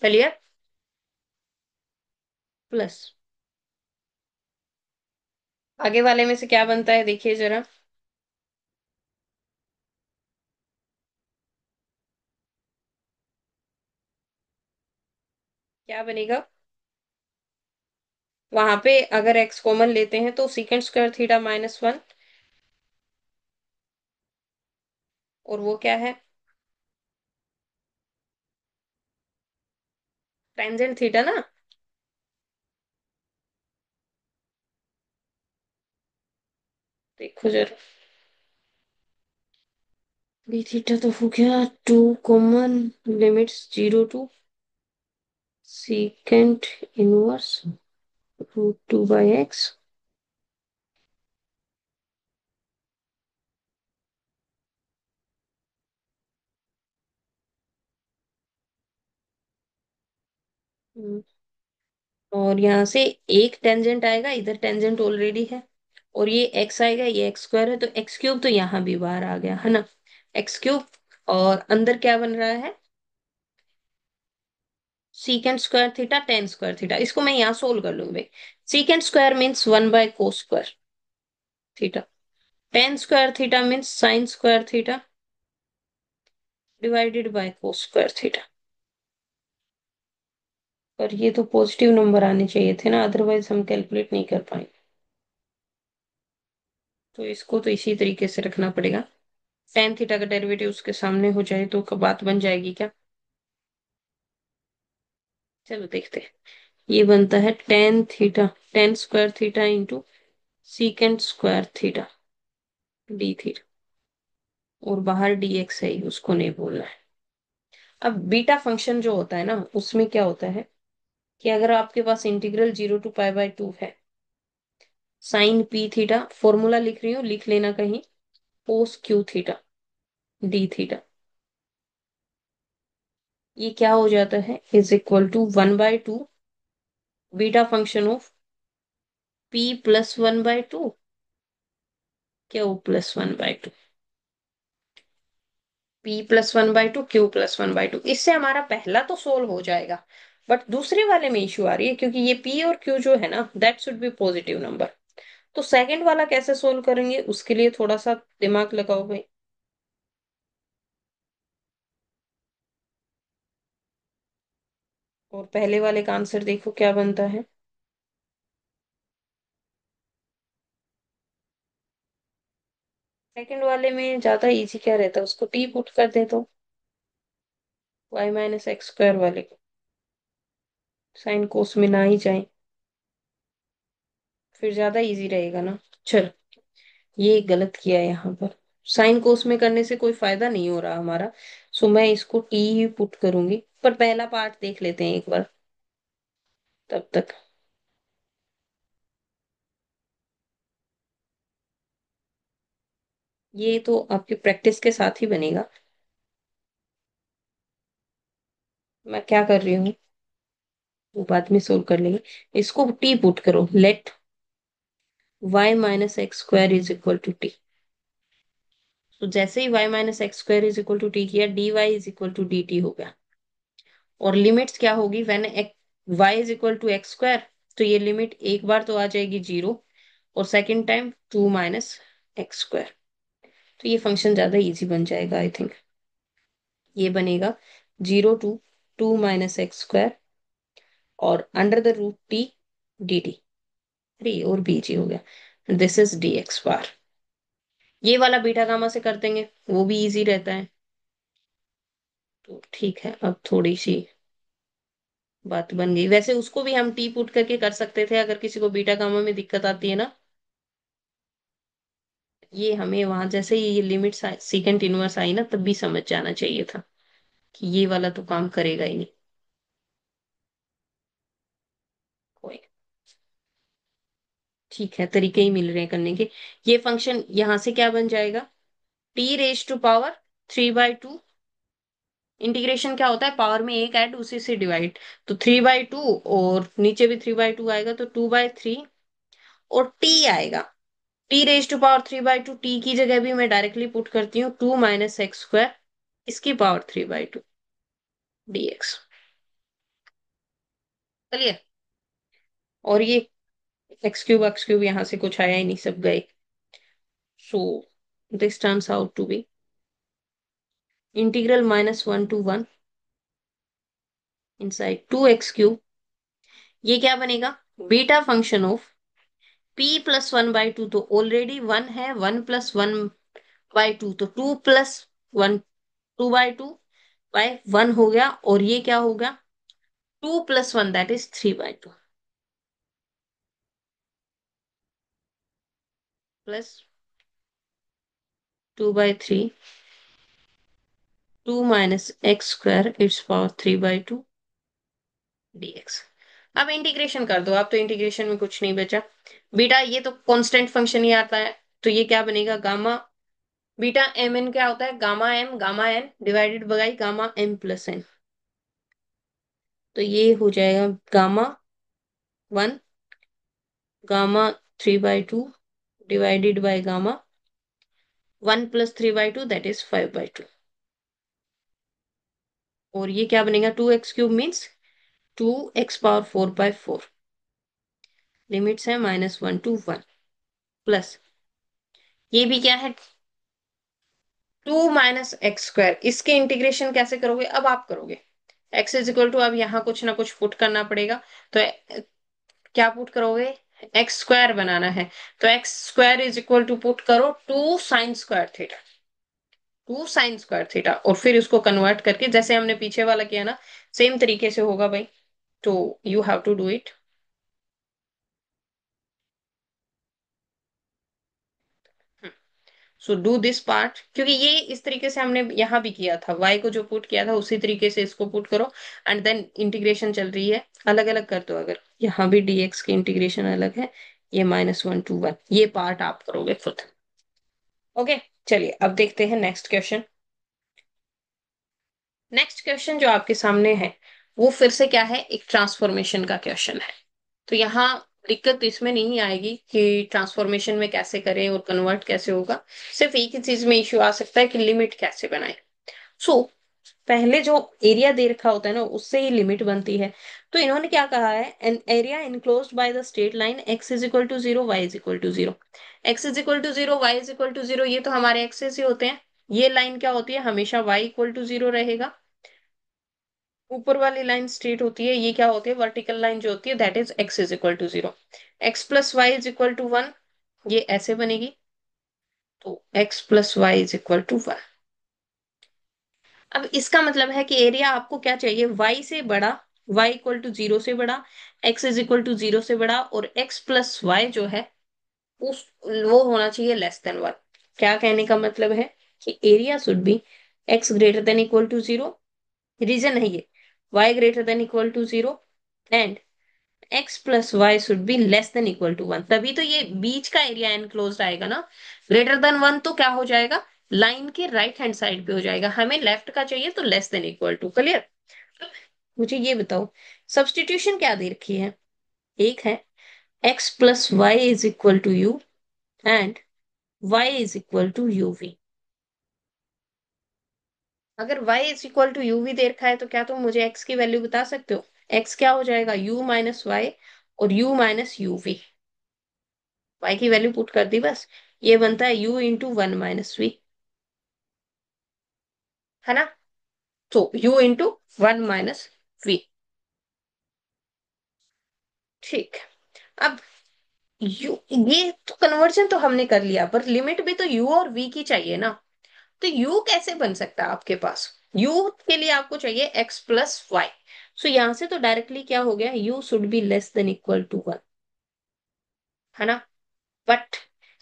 Clear. Plus आगे वाले में से क्या बनता है देखिए जरा, क्या बनेगा, वहां पे अगर एक्स कॉमन लेते हैं तो सीकेंड स्क्वायर थीटा -1, और वो क्या है, टेंजेंट थीटा ना। देखो जरा, डी थीटा तो हो गया two common, limits 0 to secant inverse √2/x। और यहाँ से एक टेंजेंट आएगा, इधर टेंजेंट ऑलरेडी है, और ये एक्स आएगा, ये एक्स स्क्वायर है, तो एक्स क्यूब तो यहाँ भी बाहर आ गया है ना, एक्स क्यूब। और अंदर क्या बन रहा है, सीकेंड square theta ten square theta, इसको मैं यहाँ सोल्व कर लूंगी भाई। Secant square means 1/cos square theta, ten square theta means sign square theta divided by cos square theta. पर ये तो पॉजिटिव नंबर आने चाहिए थे ना, अदरवाइज हम कैलकुलेट नहीं कर पाएंगे। तो इसको तो इसी तरीके से रखना पड़ेगा, टेन थीटा का डेरिवेटिव उसके सामने हो जाए तो बात बन जाएगी क्या। चलो देखते हैं। ये बनता है tan theta, ten square theta into सीकेंड square theta D theta, और बाहर dx है ही, उसको नहीं बोलना है। अब बीटा फंक्शन जो होता है ना, उसमें क्या होता है कि अगर आपके पास इंटीग्रल 0 to π/2 है, साइन पी थीटा, फॉर्मूला लिख रही हूँ, लिख लेना कहीं, cos q theta D theta, ये क्या हो जाता है, is equal to 1/2 beta function of p+1/2, q +1/2, p+1/2 q+1/2। इससे हमारा पहला तो सोल्व हो जाएगा, बट दूसरे वाले में इश्यू आ रही है क्योंकि ये p और q जो है ना, that should be positive number. तो सेकंड वाला कैसे सोल्व करेंगे, उसके लिए थोड़ा सा दिमाग लगाओ भाई। और पहले वाले का आंसर देखो क्या बनता है। सेकंड वाले में ज्यादा इजी क्या रहता है, उसको टी पुट कर दे तो, y-x² वाले को साइन कोस में ना ही जाए, फिर ज्यादा इजी रहेगा ना। चल, ये गलत किया है यहाँ पर, साइन कोस में करने से कोई फायदा नहीं हो रहा हमारा, सो मैं इसको टी ही पुट करूंगी। पर पहला पार्ट देख लेते हैं एक बार तब तक। ये तो आपकी प्रैक्टिस के साथ ही बनेगा। मैं क्या कर रही हूँ, वो बाद में सोल्व कर लेंगे। इसको टी पुट करो, let y minus x square is equal to t. तो जैसे ही y minus x square is equal to t किया, dy is equal to d t हो गया। और लिमिट्स क्या होगी, when y is equal to x square, तो ये लिमिट एक बार तो आ जाएगी जीरो, और second time to minus x square. तो ये फंक्शन ज्यादा इजी बन जाएगा आई थिंक। ये बनेगा zero to two minus x square और under the root T D T. अरे और बीजी हो गया, this is D X bar. ये वाला बीटा गामा से कर देंगे, वो भी इजी रहता है। तो ठीक है, अब थोड़ी सी बात बन गई। वैसे उसको भी हम टी पुट करके कर सकते थे अगर किसी को बीटा गामा में दिक्कत आती है ना। ये हमें वहां जैसे ही ये लिमिट सीकेंट इनवर्स आई ना, तब भी समझ जाना चाहिए था कि ये वाला तो काम करेगा ही नहीं। कोई, ठीक है, तरीके ही मिल रहे हैं करने के। ये फंक्शन यहां से क्या बन जाएगा, t raise to power 3/2। Integration क्या होता है, पावर में एक ऐड उसी से डिवाइड। तो 3/2, और नीचे भी 3/2 आएगा तो 2/3, और टी आएगा। T raise to power 3/2, t की जगह भी मैं डायरेक्टली पुट करती हूँ 2 - x², इसकी पावर 3/2 dx। चलिए, और ये x³ यहां से कुछ आया ही नहीं, सब गए। So this turns out to be integral -1 to 1 inside 2x³। ये क्या बनेगा, बीटा फंक्शन ऑफ p+1/2। तो ऑलरेडी 1 है, 1+1/2, तो 2+1, 2/2/1 हो गया। और ये क्या हो गया, 2+1, that is 3/2, plus 2/3, 2 - x², it's power 3/2 dx। अब इंटीग्रेशन कर दो, अब तो इंटीग्रेशन में कुछ नहीं बचा। बीटा ये तो कांस्टेंट फंक्शन ही आता है, तो ये क्या बनेगा, गामा बीटा एम एन क्या होता है, gamma n divided by gamma m+n। तो ये हो जाएगा gamma 1 gamma 3/2 divided by gamma 1 + 3/2, that is 5/2। और ये क्या बनेगा, 2x³ मीन्स 2x⁴/4। लिमिट्स है -1 to 1, प्लस ये भी क्या है, 2 - x²। इसके इंटीग्रेशन कैसे करोगे, अब आप करोगे। x इज इक्वल टू, अब यहाँ कुछ ना कुछ पुट करना पड़ेगा। तो क्या पुट करोगे, x² बनाना है, तो x² is equal to put करो 2 sin²θ। 2 sin²θ, और फिर उसको कन्वर्ट करके जैसे हमने पीछे वाला किया ना, सेम तरीके से होगा भाई। तो you have to do it. So do this part, क्योंकि ये इस तरीके से हमने यहाँ भी किया था, y को जो पुट किया था उसी तरीके से इसको पुट करो। एंड देन इंटीग्रेशन चल रही है, अलग अलग कर दो। अगर यहाँ भी dx की इंटीग्रेशन अलग है, ये -1 to 1, ये पार्ट आप करोगे खुद। ओके, चलिए अब देखते हैं नेक्स्ट क्वेश्चन। नेक्स्ट क्वेश्चन जो आपके सामने है, वो फिर से क्या है, एक ट्रांसफॉर्मेशन का क्वेश्चन है। तो यहाँ दिक्कत इसमें नहीं आएगी कि ट्रांसफॉर्मेशन में कैसे करें और कन्वर्ट कैसे होगा। सिर्फ एक ही चीज में इश्यू आ सकता है कि लिमिट कैसे बनाए। सो पहले जो एरिया दे रखा होता है ना, उससे ही लिमिट बनती है। तो इन्होंने क्या कहा है, an area enclosed by the straight line x is equal to 0, y is equal to 0। x is equal to 0, y is equal to 0, ये तो हमारे एक्सेस ही होते हैं। ये लाइन क्या होती है, हमेशा y इक्वल टू 0 रहेगा। ऊपर वाली लाइन स्ट्रेट होती है, ये क्या होती है, वर्टिकल लाइन जो होती है, that is x is equal to 0। x+y is equal to 1, ये ऐसे बनेगी। तो x+y इज इक्वल टू 1। अब इसका मतलब है कि एरिया आपको क्या चाहिए, y से बड़ा, y इक्वल टू 0 से बड़ा, x इज इक्वल टू 0 से बड़ा, और x+y जो है उस वो होना चाहिए <<1। क्या कहने का मतलब है कि area should be x greater than equal to 0, region है ये, y greater than equal to 0, and x+y should be <<1। तभी तो ये बीच का एरिया एनक्लोज्ड आएगा ना। greater than 1 तो क्या हो जाएगा, लाइन के राइट हैंड साइड पे हो जाएगा, हमें लेफ्ट का चाहिए तो <<2। क्लियर। मुझे ये बताओ सब्सटीट्यूशन क्या दे रखी है? एक है x plus Y is equal to U and y is equal to U V. अगर y is equal to U V दे रखा है तो क्या तुम मुझे x की वैल्यू बता सकते हो? x क्या हो जाएगा? u माइनस वाई और u minus u v. y की वैल्यू पुट कर दी बस। ये बनता है u into one minus v, है ना? तो u into one minus v. ठीक। अब u, ये तो कन्वर्जन तो हमने कर लिया, पर लिमिट भी तो u और v की चाहिए ना। तो u कैसे बन सकता है आपके पास? u के लिए आपको चाहिए x प्लस वाई। सो यहां से तो डायरेक्टली क्या हो गया, u should be less than equal to one, है ना? बट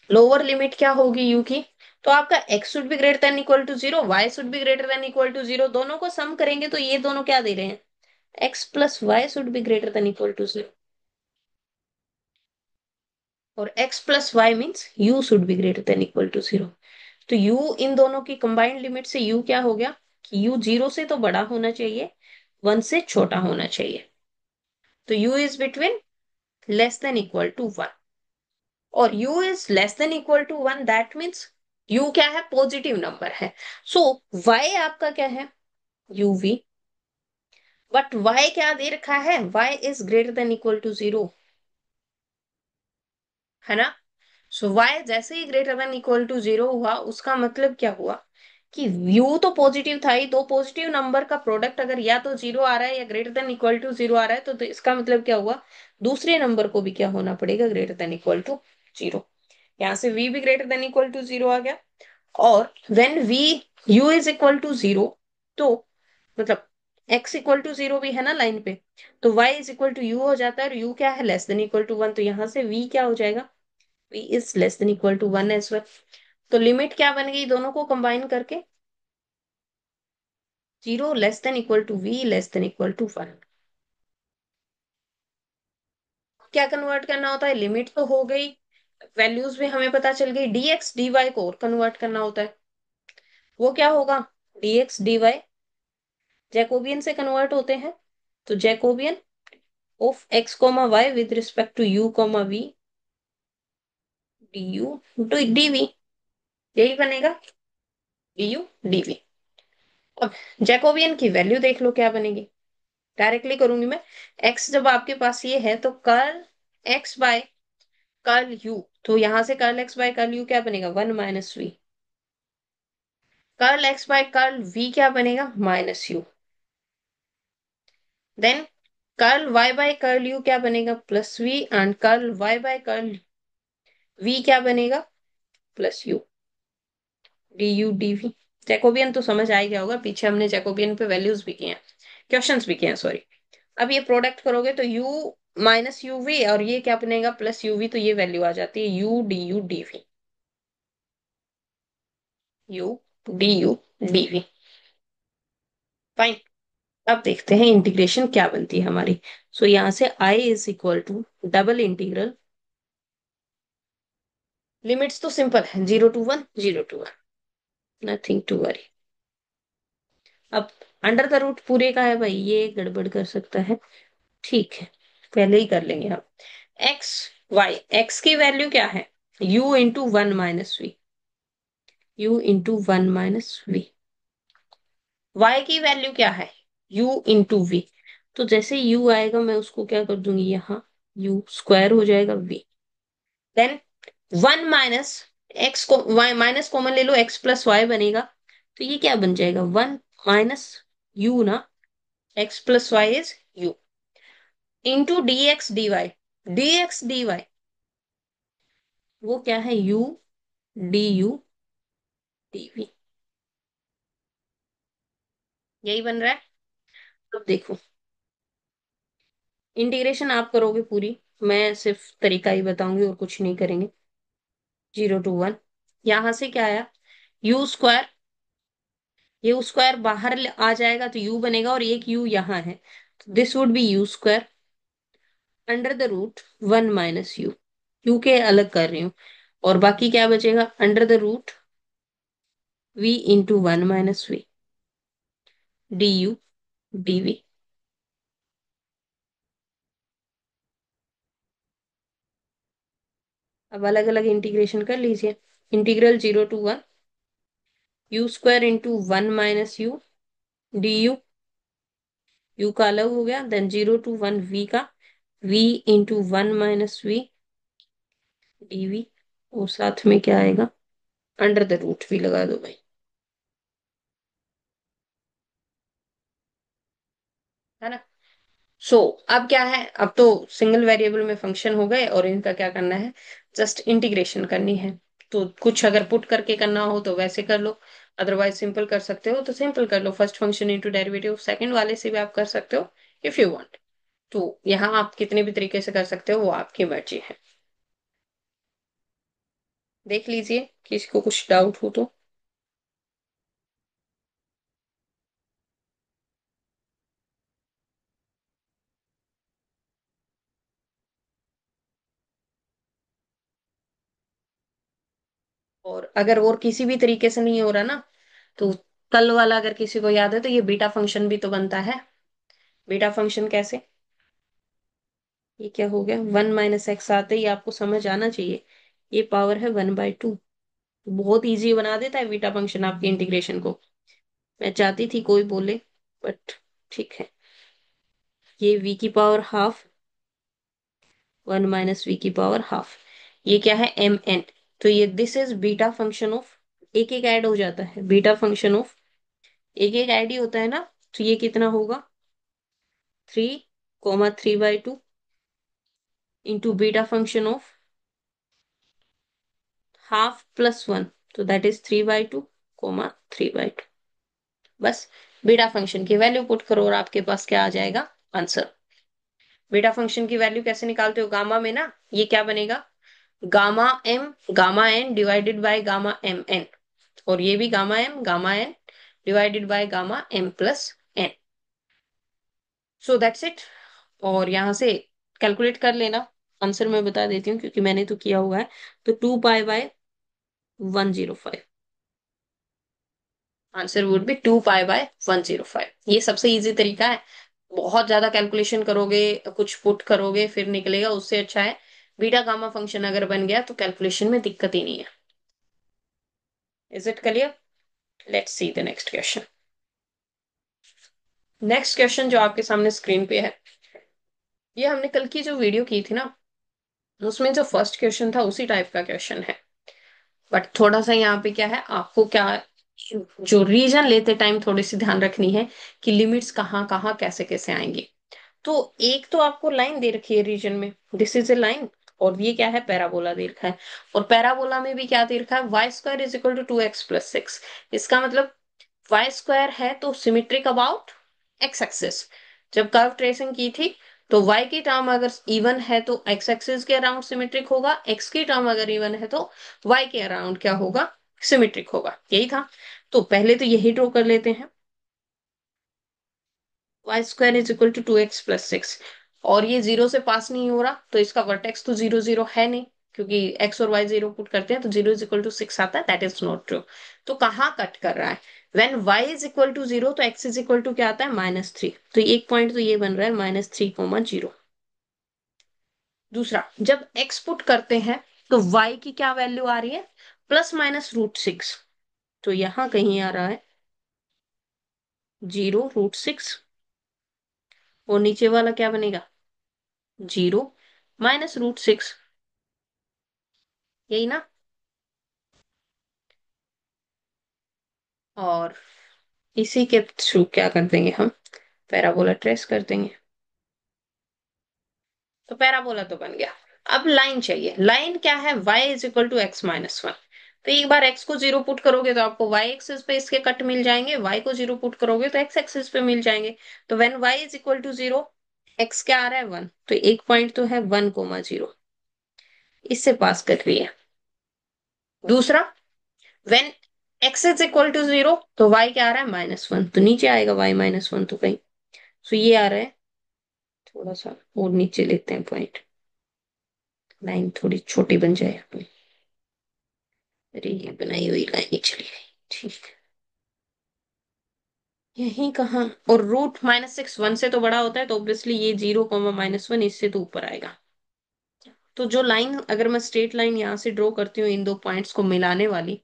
लोअर लिमिट क्या होगी u की? तो आपका x should be greater than equal to zero, y should be greater than equal to zero. दोनों को सम करेंगे तो ये दोनों क्या दे रहे हैं? x plus y should be greater than equal to zero, और x plus y means u should be greater than equal to zero. तो u इन दोनों की कंबाइंड लिमिट से u क्या हो गया कि u जीरो से तो बड़ा होना चाहिए, वन से छोटा होना चाहिए। तो u is between less than equal to one, और u is less than equal to one, that means u क्या है? पॉजिटिव नंबर है। सो y आपका क्या है? uv। बट y क्या दे रखा है? y is greater than equal to zero, है ना? सो y जैसे ही greater than equal to zero हुआ, उसका मतलब क्या हुआ कि u तो पॉजिटिव था ही, दो पॉजिटिव नंबर का प्रोडक्ट अगर या तो जीरो आ रहा है या greater than equal to zero आ रहा है, तो इसका मतलब क्या हुआ? दूसरे नंबर को भी क्या होना पड़ेगा? Greater than equal to zero. यहाँ से v भी greater than equal to zero आ गया। और when v u is equal to zero, तो मतलब x इक्वल टू जीरो भी है ना लाइन पे, तो y is equal to u हो जाता है, और u क्या है? Less than equal to one. तो यहाँ से v क्या हो जाएगा? v is less than equal to one as well. तो लिमिट क्या बन गई दोनों को कंबाइन करके? Zero less than equal to v less than equal to one. क्या कन्वर्ट करना होता है? लिमिट तो हो गई, वैल्यूज भी हमें पता चल गई, dx dy को और कन्वर्ट करना होता है। वो क्या होगा? dx dy जैकोबियन से कन्वर्ट होते हैं। तो Jacobian of x comma y with respect to u comma v du dv, यही बनेगा, du dv। अब जैकोबियन की वैल्यू देख लो क्या बनेगी, डायरेक्टली करूंगी मैं। x जब आपके पास ये है तो curl x by curl u, तो यहां से curl x by curl u क्या बनेगा? One minus v. Curl x by curl v क्या बनेगा? Minus u. Then curl y by curl u क्या बनेगा? Plus v. And curl y by curl v क्या बनेगा? Plus u d U D v. Jacobian तो समझ आ ही गया होगा, पीछे हमने जैकोबियन पे वैल्यूज भी किए हैं, क्वेश्चंस भी किए हैं, सॉरी। अब ये प्रोडक्ट करोगे तो u माइनस यू वी, और ये क्या बनेगा? Plus u v. तो ये वैल्यू आ जाती है u D v, u u D v. Fine. अब देखते हैं इंटीग्रेशन क्या बनती है हमारी। सो यहाँ से i is equal to double integral, limits तो सिंपल है, zero to one, zero to one, nothing to worry. अब अंडर द रूट पूरे का है भाई, ये गड़बड़ कर सकता है, ठीक है, पहले ही कर लेंगे हम। एक्स वाई, एक्स की वैल्यू क्या है? u into one minus v, u into one minus v. y की वैल्यू क्या है? u into v. तो जैसे u आएगा मैं उसको क्या कर दूंगी, यहाँ u स्क्वायर हो जाएगा v। Then one minus x को y माइनस कॉमन ले लो, x प्लस वाई बनेगा। तो ये क्या बन जाएगा? वन माइनस u ना, x plus Y is u into d x D y. D x D y वो क्या है? u d U D v, यही बन रहा है। अब देखो, इंटीग्रेशन आप करोगे पूरी, मैं सिर्फ तरीका ही बताऊंगी और कुछ नहीं करेंगे। जीरो टू वन, यहां से क्या आया? यू स्क्वायर, ये स्क्वायर बाहर आ जाएगा तो u बनेगा, और एक u यहाँ है, तो this would be u square under the root one minus u. U के अलग कर रही हूँ, और बाकी क्या बचेगा? Under the root v into one minus v d U D we. अब अलग अलग इंटीग्रेशन कर लीजिए। Integral 0 to 1 u² into 1 - u du, u का अलग हो गया, देन 0 to 1 v का, v इंटू 1 - v dv, और साथ में क्या आएगा, अंडर द रूट भी लगा दो भाई, है ना। सो अब क्या है, अब तो सिंगल वेरिएबल में फंक्शन हो गए और इनका क्या करना है, जस्ट इंटीग्रेशन करनी है। तो कुछ अगर पुट करके करना हो तो वैसे कर लो, अदरवाइज सिंपल कर सकते हो तो सिंपल कर लो, first function into derivative second वाले से भी आप कर सकते हो इफ यू वांट। तो यहाँ आप कितने भी तरीके से कर सकते हो, वो आपकी मर्जी है। देख लीजिए किसी को कुछ डाउट हो तो। और अगर और किसी भी तरीके से नहीं हो रहा ना, तो कल वाला अगर किसी को याद है तो ये बीटा फंक्शन भी तो बनता है। बीटा फंक्शन कैसे, ये क्या हो गया, 1 - x आते ही आपको समझ आना चाहिए, ये पावर है 1/2। बहुत इजी बना देता है बीटा फंक्शन आपके इंटीग्रेशन को। मैं चाहती थी कोई बोले, बट ठीक है। ये v⁻½ 1 - v⁻½ ये क्या है, mn। तो ये this is beta function of, एक एक ऐड हो जाता है, बीटा फंक्शन ऑफ एक एक ऐड ही होता है ना। तो ये कितना होगा, 3, 3/2 इंटू बीटा फंक्शन ऑफ ½ + 1, तो दैट इज 3/2, 3/2। बस बीटा फंक्शन की वैल्यू पुट करो और आपके पास क्या आ जाएगा, आंसर। बीटा फंक्शन की वैल्यू कैसे निकालते हो, गामा में ना, ये क्या बनेगा, gamma m divided by gamma mn, और ये भी gamma n divided by gamma m+n। So that's it. और यहां से कैलकुलेट कर लेना, आंसर मैं बता देती हूँ क्योंकि मैंने तो किया हुआ है। तो 2π/105, आंसर वुड बी 2π/105। ये सबसे इजी तरीका है। बहुत ज्यादा कैलकुलेशन करोगे, कुछ पुट करोगे फिर निकलेगा, उससे अच्छा है बीटा गामा फंक्शन अगर बन गया तो कैलकुलेशन में दिक्कत ही नहीं है। Is it clear? Let's see the next question. Next question जो आपके सामने स्क्रीन पे है, ये हमने कल की जो वीडियो की थी ना, उसमें जो फर्स्ट क्वेश्चन था उसी टाइप का क्वेश्चन है। बट थोड़ा सा यहाँ पे क्या है, आपको क्या, जो रीजन लेते टाइम थोड़ी सी ध्यान रखनी है कि लिमिट्स कहाँ कहाँ कैसे कैसे आएंगी। तो एक तो आपको लाइन दे रखी है रीजन में, दिस इज ए लाइन, और ये क्या है, पैराबोला दे रखा है। और पैराबोला में भी क्या दे रखा है, y² = 2x + 6। इसका मतलब y² है तो सिमेट्रिक अबाउट एक्स एक्सिस। जब कर्व ट्रेसिंग की थी तो y की टर्म अगर इवन है तो एक्स एक्सिस के अराउंड सिमेट्रिक होगा, x की टर्म अगर इवन है तो y के अराउंड क्या होगा, सिमेट्रिक होगा, यही था। तो पहले तो यही ड्रॉ कर लेते हैं, y² = 2x + 6। और ये जीरो से पास नहीं हो रहा तो इसका वर्टेक्स तो 0 0 है नहीं, क्योंकि x और y जीरो पुट करते हैं तो 0 = 6 आता है, दैट इज नॉट ट्रू। तो कहाँ कट कर रहा है, व्हेन y = 0 तो x क्या आता है, -3। तो एक पॉइंट तो ये बन रहा है -3, 0। दूसरा, जब x पुट करते हैं तो y की क्या वैल्यू आ रही है, ±√6। तो यहां कहीं आ रहा है 0√6, और नीचे वाला क्या बनेगा, 0 - √6, यही ना। और इसी के थ्रू क्या कर देंगे हम, पैराबोला ट्रेस कर देंगे। तो पैराबोला तो बन गया। अब लाइन चाहिए, लाइन क्या है, y = x - 1। तो एक बार x को 0 पुट करोगे तो आपको y एक्सिस पे इसके कट मिल जाएंगे, y को 0 पुट करोगे तो x एक्सिस पे मिल जाएंगे। तो व्हेन y = 0, x क्या आ रहा है, 1, तो एक पॉइंट तो है 1, 0, इससे पास कर रही है। दूसरा, व्हेन x = 0 तो y क्या आ रहा है, -1, तो नीचे आएगा y - 1 तो कहीं। सो ये आ रहा है, थोड़ा सा और नीचे लेते हैं पॉइंट, लाइन थोड़ी छोटी बन जाए अपनी। अरे ये बनाई हुई लाइन ही चली गई, ठीक। यही कहाँ, और √-6 1 से तो बड़ा होता है तो ऑब्वियसली ये 0, -1 इससे तो ऊपर आएगा। तो जो लाइन, अगर मैं स्ट्रेट लाइन यहाँ से ड्रॉ करती हूँ इन दो पॉइंट्स को मिलाने वाली,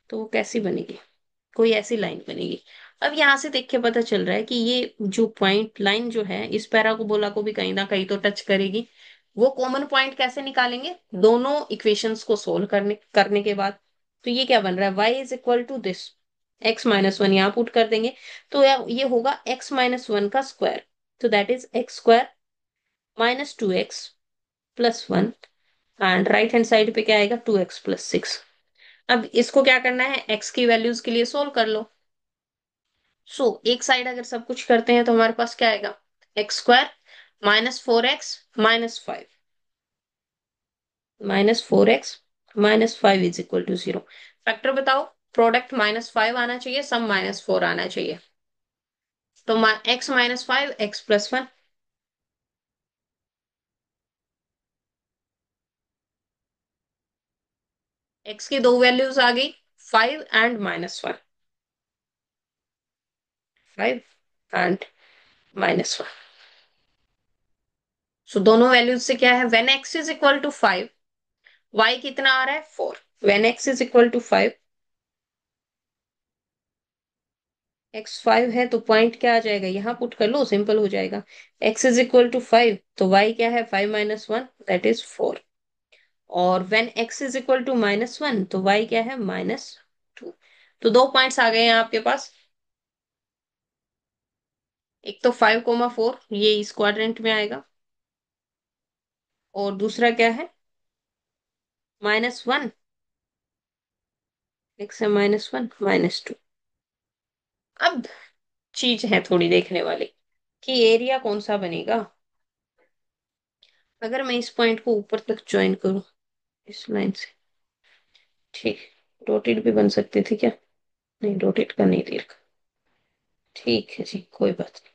तो वो कैसी बनेगी? कोई ऐसी लाइन बनेगी। अब यहाँ से देख के पता चल रहा है कि ये जो पॉइंट लाइन जो है इस पैराबोला को भी कहीं ना कहीं तो टच करेगी। वो कॉमन पॉइंट कैसे निकालेंगे? दोनों इक्वेशंस को सोल्व करने करने के बाद। तो ये क्या बन रहा है? y is equal to this, x-1 यहाँ पुट कर देंगे, तो ये होगा x-1 का स्क्वायर। तो that is x² -2x+1। And right hand side पे क्या आएगा? 2x+6। अब इसको क्या करना है? x की वैल्यूज के लिए सोल्व कर लो। एक साइड अगर सब कुछ करते हैं तो हमारे पास क्या आएगा? x² -4x-5, -4x-5 is equal to 0। Factor बताओ। प्रोडक्ट -5 आना चाहिए, सम -4 आना चाहिए। तो x-5 x+1। x की दो वैल्यूज आ गई, 5 एंड -1। 5 एंड -1। दोनों वैल्यूज से क्या है? When x is equal to 5, y कितना आ रहा है? 4। When x is equal to 5, x5 है तो पॉइंट क्या आ जाएगा? यहाँ पुट कर लो, सिंपल हो जाएगा। x इज इक्वल टू 5, तो y क्या है? 5 - 1, दैट इज 4। और when x is equal to -1, तो y क्या है? -2। तो दो पॉइंट्स आ गए हैं आपके पास। एक तो 5, 4, ये इस क्वाड्रेंट में आएगा, और दूसरा क्या है? -1। x है -1 -2। अब चीज है थोड़ी देखने वाली, कि एरिया कौन सा बनेगा अगर मैं इस पॉइंट को ऊपर तक ज्वाइन करूं इस लाइन से। ठीक, रोटेट भी बन सकते थे क्या? नहीं, रोटेट का नहीं दे रखा। ठीक है जी, कोई बात नहीं।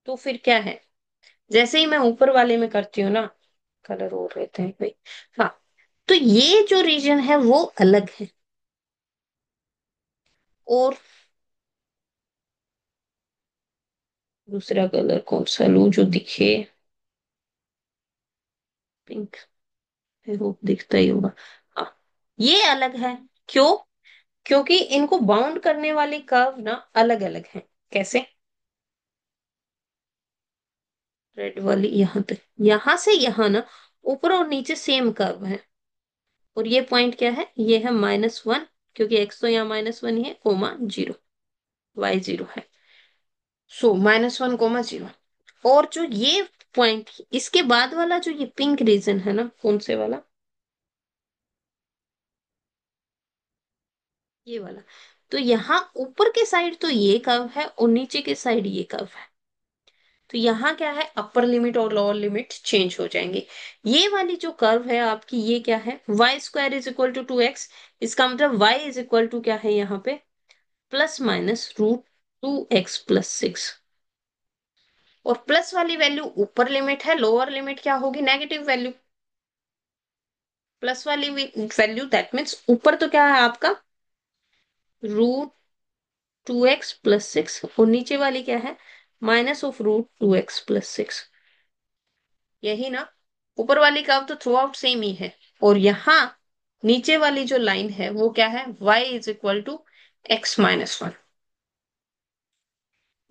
तो फिर क्या है? जैसे ही मैं ऊपर वाले में करती हूँ ना, कलर और रहते हैं भाई। हाँ, तो ये जो रीजन है वो अलग है। और दूसरा कलर कौन सा लूं जो दिखे? पिंक। आई होप दिखता ही होगा। हाँ, ये अलग है। क्यों? क्योंकि इनको बाउंड करने वाली कर्व ना अलग अलग है। कैसे? रेड वाली यहाँ तक, यहां से यहां ना, ऊपर और नीचे सेम कर्व है। और ये पॉइंट क्या है? ये है -1, क्योंकि x तो यहाँ -1 ही है, कोमा 0, y 0 है। -1, 0। और जो ये पॉइंट, इसके बाद वाला जो ये पिंक रीजन है ना, कौन से वाला? ये वाला। तो यहाँ ऊपर के साइड तो ये कर्व है, और नीचे के साइड ये कर्व है। तो यहाँ क्या है? अपर लिमिट और लोअर लिमिट चेंज हो जाएंगे। ये वाली जो कर्व है आपकी, ये क्या है? y² is equal to 2x। इसका मतलब y इज इक्वल टू क्या है यहाँ पे? ±√2x+6। और प्लस वाली वैल्यू ऊपर लिमिट है, लोअर लिमिट क्या होगी? Negative value. प्लस वाली वैल्यू दैट मीन्स ऊपर तो क्या है आपका? √2x+6, और नीचे वाली क्या है? -√2x+6। यही ना? ऊपर वाली कर्व तो थ्रू आउट सेम ही है। और यहाँ नीचे वाली जो लाइन है वो क्या है? y is equal to x-1।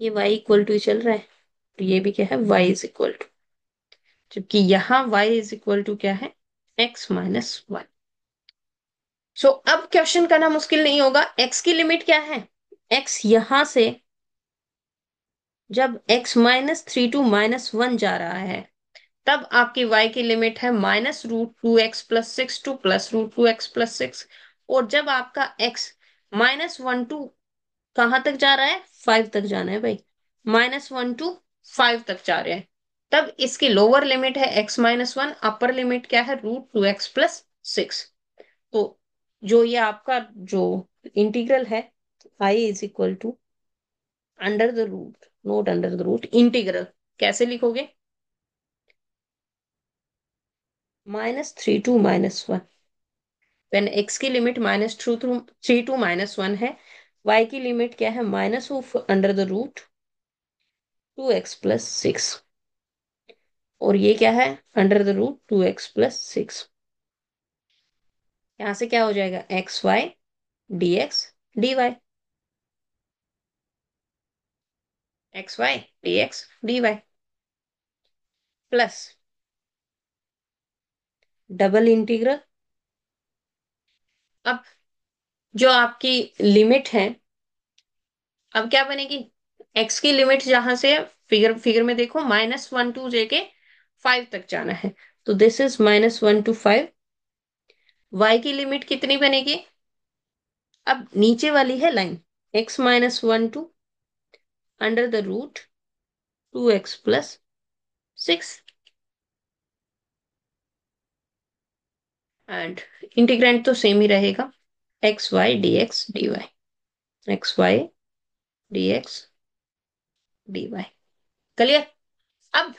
ये y इक्वल टू चल रहा है, तो ये भी क्या है? y इज इक्वल टू, जबकि यहाँ y इज इक्वल टू क्या है? x-1। अब क्वेश्चन करना मुश्किल नहीं होगा। x की लिमिट क्या है? x यहां से जब x -3 to -1 जा रहा है, तब आपकी y की लिमिट है -√2x+6 टू +√2x+6। और जब आपका x -1 to कहाँ तक जा रहा है? 5 तक जाना है भाई। -1 to 5 तक जा रहे हैं, तब इसकी लोअर लिमिट है x-1, अपर लिमिट क्या है? √2x+6। तो जो ये आपका जो इंटीग्रल है, i is equal to under the root, not under the root, integral कैसे लिखोगे? -3 to -1। व्हेन x की लिमिट -3 to -1 है, y की लिमिट क्या है? -Of under the root 2x+6। और ये क्या है, अंडर द रूट 2x+6। यहां से क्या हो जाएगा, xy dx dy, xy dx dy plus double integral. अब जो आपकी लिमिट है, अब क्या बनेगी, एक्स की लिमिट जहां से, फिगर फिगर में देखो, -1 to जेके 5 तक जाना है, तो दिस इज -1 to 5। वाई की लिमिट कितनी बनेगी, अब नीचे वाली है line, x-1 to under the root 2x+6, and integrand तो सेम ही रहेगा, xy dx dy, xy dx dy। Clear. अब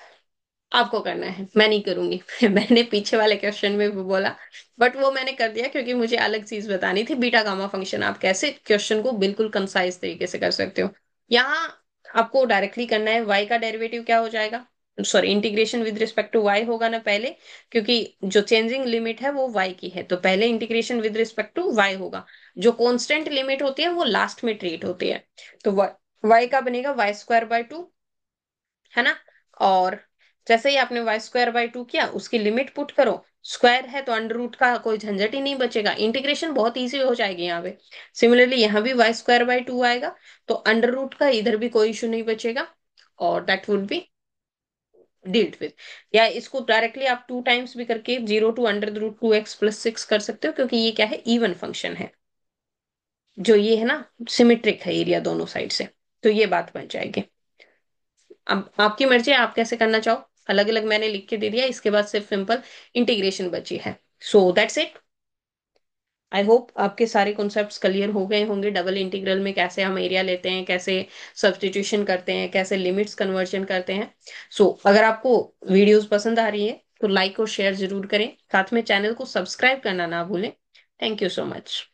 आपको करना है, मैं नहीं करूंगी मैंने पीछे वाले क्वेश्चन में भी बोला, बट वो मैंने कर दिया क्योंकि मुझे अलग चीज बतानी थी, बीटा गामा फंक्शन आप कैसे क्वेश्चन को बिल्कुल कंसाइज तरीके से कर सकते हो। यहाँ आपको डायरेक्टली करना है, y का डेरिवेटिव क्या हो जाएगा, sorry integration with respect to y होगा ना पहले, क्योंकि जो चेंजिंग लिमिट है वो y की है, तो पहले integration with respect to y होगा। जो कांस्टेंट लिमिट होती है वो लास्ट में ट्रीट होती है, तो y का बनेगा y² by 2, है ना। और जैसे ही आपने y² by 2 किया, उसकी लिमिट पुट करो, स्क्वायर है तो अंडर रूट का कोई झंझट ही नहीं बचेगा, इंटीग्रेशन बहुत इजी हो जाएगी यहाँ पे। सिमिलरली यहाँ भी y² by 2 आएगा, तो अंडर रूट का इधर भी कोई इशू नहीं बचेगा, और that would be dealt with. या इसको डायरेक्टली आप 2 टाइम्स भी करके 0 to under the root 2x+6 कर सकते हो, क्योंकि ये क्या है, इवन फंक्शन है, जो ये है ना, सिमेट्रिक है एरिया दोनों साइड से, तो ये बात बन जाएगी। अब आपकी मर्जी है, आप कैसे करना चाहो, अलग अलग मैंने लिख के दे दिया, इसके बाद सिर्फ सिंपल इंटीग्रेशन बची है। So that's it. I hope आपके सारे कॉन्सेप्ट्स क्लियर हो गए होंगे, डबल इंटीग्रल में कैसे हम एरिया लेते हैं, कैसे सब्स्टिट्यूशन करते हैं, कैसे लिमिट्स कन्वर्जन करते हैं। अगर आपको वीडियोस पसंद आ रही है तो लाइक और शेयर जरूर करें, साथ में चैनल को सब्सक्राइब करना ना भूलें। Thank you so much.